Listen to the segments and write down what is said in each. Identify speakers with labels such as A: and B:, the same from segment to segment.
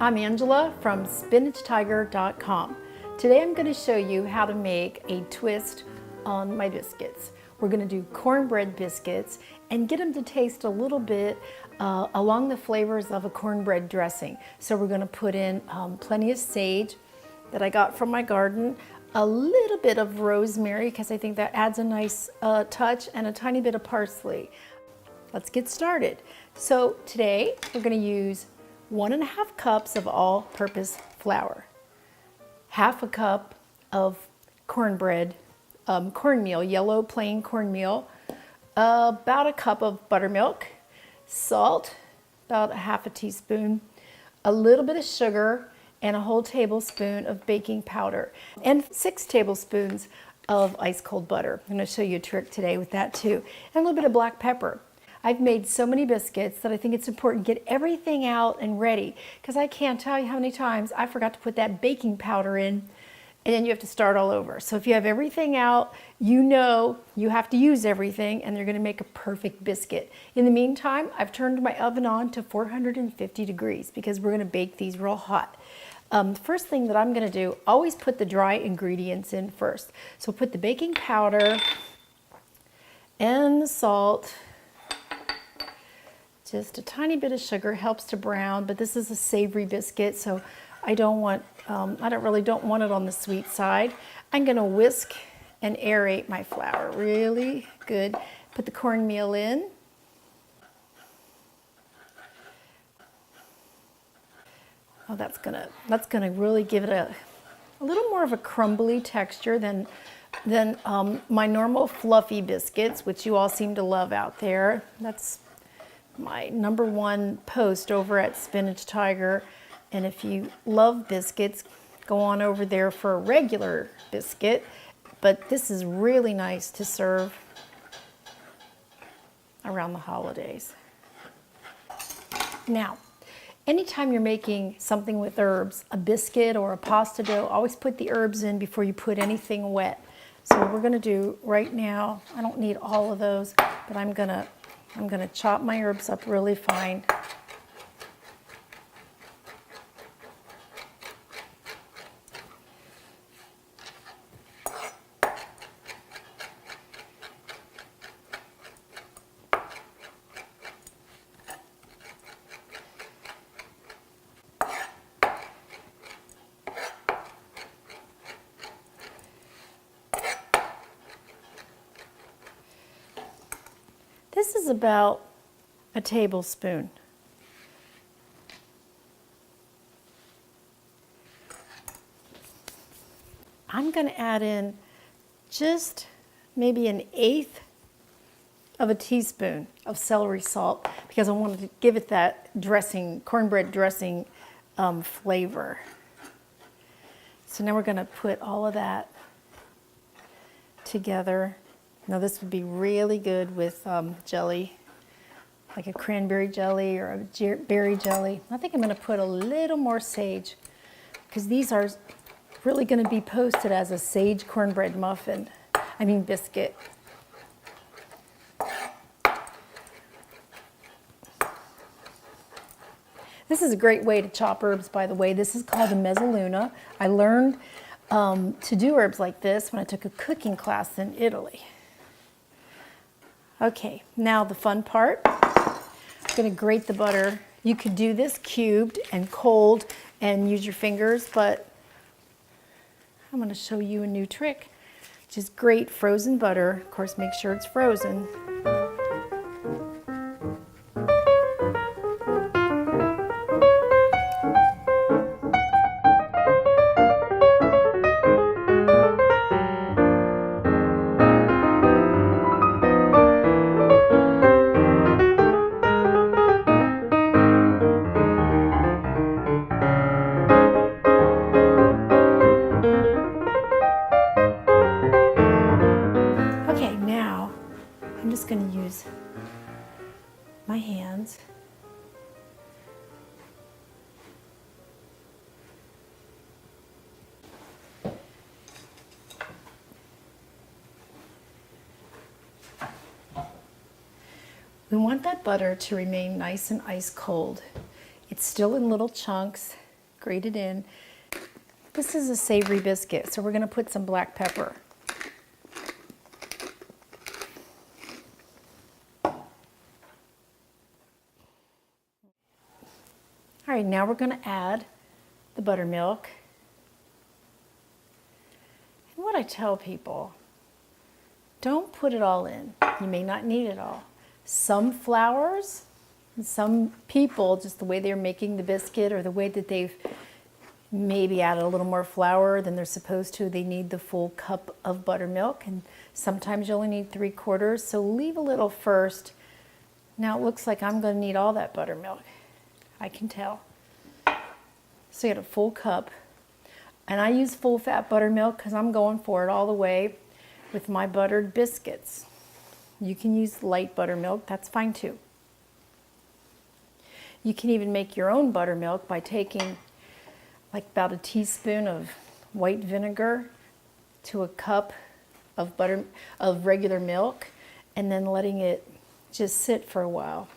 A: I'm Angela from SpinachTiger.com. Today I'm going to show you how to make a twist on my biscuits. We're going to do cornbread biscuits and get them to taste a little bit along the flavors of a cornbread dressing. So we're going to put in plenty of sage that I got from my garden, a little bit of rosemary because I think that adds a nice touch, and a tiny bit of parsley. Let's get started. So today we're going to use 1.5 cups of all-purpose flour, half a cup of cornbread, cornmeal, yellow plain cornmeal, about a cup of buttermilk, salt, about a half a teaspoon, a little bit of sugar, and a whole tablespoon of baking powder, and 6 tablespoons of ice cold butter. I'm going to show you a trick today with that too, and a little bit of black pepper. I've made so many biscuits that I think it's important to get everything out and ready, because I can't tell you how many times I forgot to put that baking powder in, and then you have to start all over. So if you have everything out, you know you have to use everything, and you're going to make a perfect biscuit. In the meantime, I've turned my oven on to 450 degrees because we're going to bake these real hot. The first thing that I'm going to do, always put the dry ingredients in first. So put the baking powder and the salt. Just a tiny bit of sugar helps to brown, but this is a savory biscuit, so I don't want it on the sweet side. I'm going to whisk and aerate my flour really good. Put the cornmeal in. Oh, that's gonna really give it a little more of a crumbly texture than my normal fluffy biscuits, which you all seem to love out there. That's my #1 post over at Spinach Tiger. And if you love biscuits, go on over there for a regular biscuit. But this is really nice to serve around the holidays. Now, anytime you're making something with herbs, a biscuit or a pasta dough, always put the herbs in before you put anything wet. So what we're gonna do right now, I don't need all of those, but I'm gonna chop my herbs up really fine. This is about a tablespoon. I'm going to add in just maybe 1/8 of a teaspoon of celery salt because I wanted to give it that dressing, cornbread dressing flavor. So now we're going to put all of that together. Now this would be really good with jelly, like a cranberry jelly or a berry jelly. I think I'm going to put a little more sage because these are really going to be posted as a sage cornbread biscuit. This is a great way to chop herbs, by the way. This is called a mezzaluna. I learned to do herbs like this when I took a cooking class in Italy. Okay, now the fun part. I'm going to grate the butter. You could do this cubed and cold and use your fingers, but I'm going to show you a new trick. Just grate frozen butter. Of course, make sure it's frozen. I'm just going to use my hands. We want that butter to remain nice and ice cold. It's still in little chunks. grated in. This is a savory biscuit, so we're going to put some black pepper. All right, now we're going to add the buttermilk. And what I tell people, don't put it all in. You may not need it all. Some flours, and some people, just the way they're making the biscuit or the way that they've maybe added a little more flour than they're supposed to, they need the full cup of buttermilk. And sometimes you only need 3/4, so leave a little first. Now it looks like I'm going to need all that buttermilk. I can tell. So you get a full cup. And I use full fat buttermilk because I'm going for it all the way with my buttered biscuits. You can use light buttermilk, that's fine too. You can even make your own buttermilk by taking like about a teaspoon of white vinegar to a cup of regular milk and then letting it just sit for a while.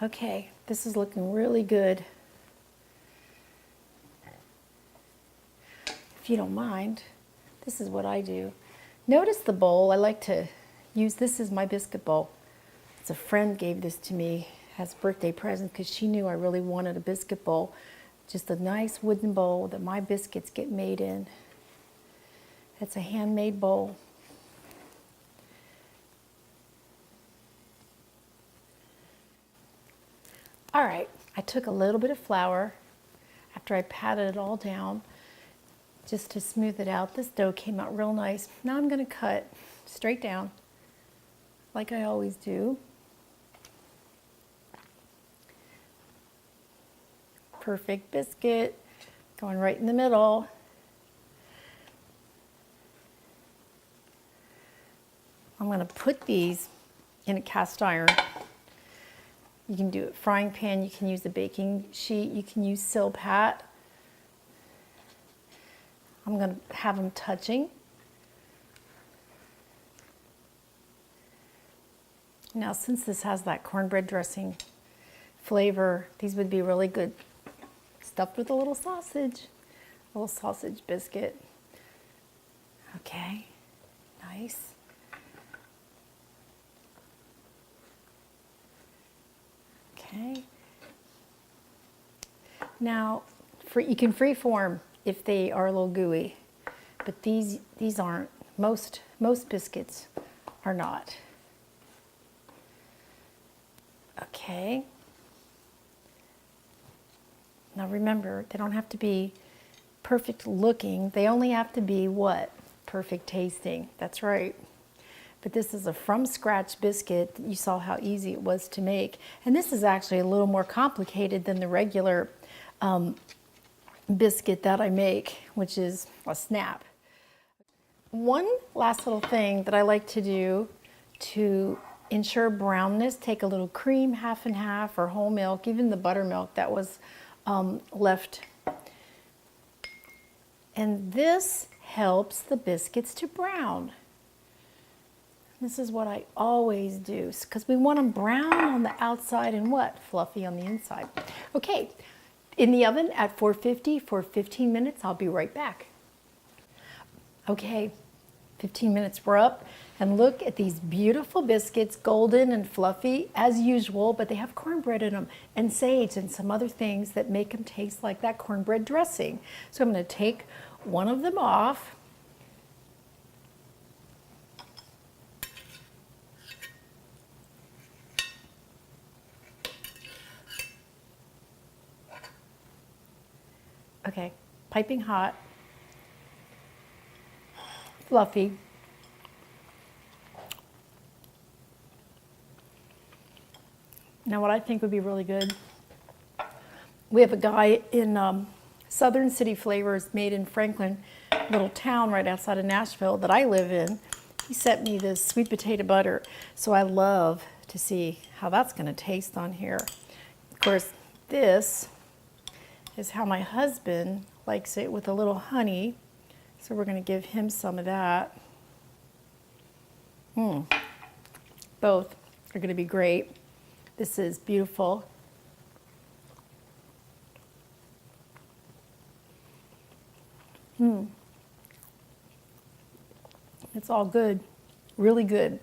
A: Okay, this is looking really good. If you don't mind, this is what I do. Notice the bowl. I like to use this as my biscuit bowl. It's a friend gave this to me as a birthday present because she knew I really wanted a biscuit bowl. Just a nice wooden bowl that my biscuits get made in. It's a handmade bowl. All right, I took a little bit of flour after I patted it all down just to smooth it out. This dough came out real nice. Now I'm going to cut straight down like I always do. Perfect biscuit going right in the middle. I'm going to put these in a cast iron. You can do it frying pan, you can use a baking sheet, you can use Silpat. I'm going to have them touching. Now, since this has that cornbread dressing flavor, these would be really good stuffed with a little sausage biscuit. Okay, nice. Okay. Now, you can freeform if they are a little gooey, but these aren't. Most biscuits are not. Okay. Now remember, they don't have to be perfect looking. They only have to be what? Perfect tasting. That's right. But this is a from scratch biscuit. You saw how easy it was to make. And this is actually a little more complicated than the regular biscuit that I make, which is a snap. One last little thing that I like to do to ensure brownness, take a little cream, half and half, or whole milk, even the buttermilk that was left. And this helps the biscuits to brown. This is what I always do, because we want them brown on the outside and what? Fluffy on the inside. Okay, in the oven at 450 for 15 minutes. I'll be right back. Okay, 15 minutes we're up, and look at these beautiful biscuits, golden and fluffy as usual, but they have cornbread in them and sage and some other things that make them taste like that cornbread dressing. So I'm going to take one of them off. Okay, piping hot, fluffy. Now what I think would be really good, we have a guy in Southern City Flavors, made in Franklin, little town right outside of Nashville that I live in. He sent me this sweet potato butter, so I love to see how that's going to taste on here. Of course, this is how my husband likes it, with a little honey. So we're going to give him some of that. Both are going to be great. This is beautiful. It's all good, really good.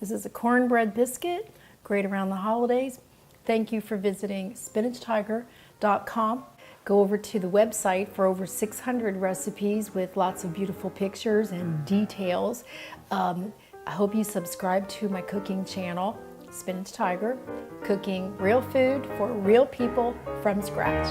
A: This is a cornbread biscuit, great around the holidays. Thank you for visiting spinachtiger.com. Go over to the website for over 600 recipes with lots of beautiful pictures and details. I hope you subscribe to my cooking channel, Spinach Tiger, cooking real food for real people from scratch.